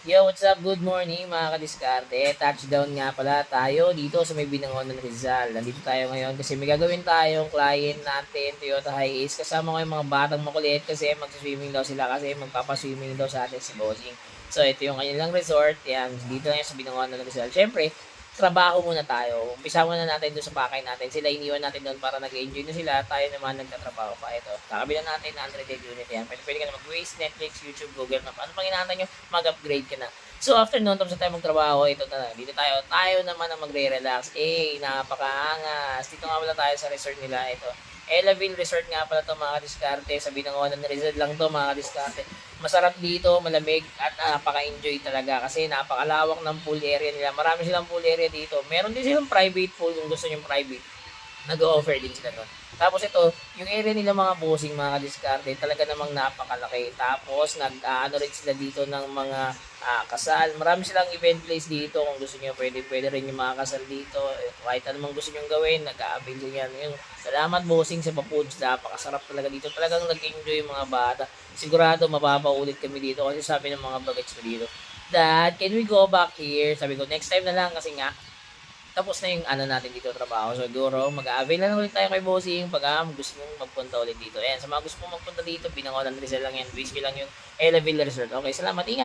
Yo, what's up? Good morning mga kadiskarte. Touchdown nga pala tayo dito sa may Binangonan ng Rizal. Nandito tayo ngayon kasi may gagawin tayong client natin, Toyota Hiace. Kasama ko yung mga batang makulit kasi mag-swimming daw sila kasi magpapaswimming daw sa atin si Bossing. So ito yung kanilang resort. Yan, dito lang yan sa Binangonan ng Rizal. Siyempre, trabaho muna tayo. Umpisa muna natin doon sa pakay natin. Sila iniwan natin doon para nag-enjoy na sila. Tayo naman nagtatrabaho pa. Ito, kakabilan natin na 100 unit yan. Pwede ka na mag-waste, Netflix, YouTube, Google Map. Ano pang inaantay nyo? Mag-upgrade ka na. So after noon, tapos na tayo magtrabaho, ito na, dito tayo. Tayo naman ang magre-relax. Napakaangas. Dito nga pala tayo sa resort nila. Ito, Elaville Resort nga pala to mga kadiskarte. Sabi ng Binangonan ng Rizal lang to mga kadiskarte. Masarap dito, malamig at napaka-enjoy talaga kasi napakalawak ng pool area nila. Marami silang pool area dito. Meron din silang private pool kung gusto niyo private. Nag-offer din sila doon. Tapos ito, yung area nila mga bossing, mga kadiskarte, talaga namang napakalaki. Tapos nag-ano rin sila dito ng mga kasal. Marami silang event place dito. Kung gusto niyo, pwede rin yung mga kasal dito. Kahit anumang gusto niyo gawin, nag-a-avail din yan. Yung, salamat bossing sa pa-foods. Napakasarap talaga dito. Talagang nag-enjoy yung mga bata. Sigurado mapapaulit kami dito kasi sabi ng mga bagets ko dito, Dad, can we go back here? Sabi ko, next time na lang kasi nga, tapos na yung ano natin dito trabaho. So, siguro, mag-a-avail na ulit tayo kay Bossing pag gusto mong magpunta ulit dito. Ayan, sa mga gusto mong magpunta dito, Binangonan Rizal lang yan. Wish lang yung Elaville Resort. Okay, salamat. Ingat.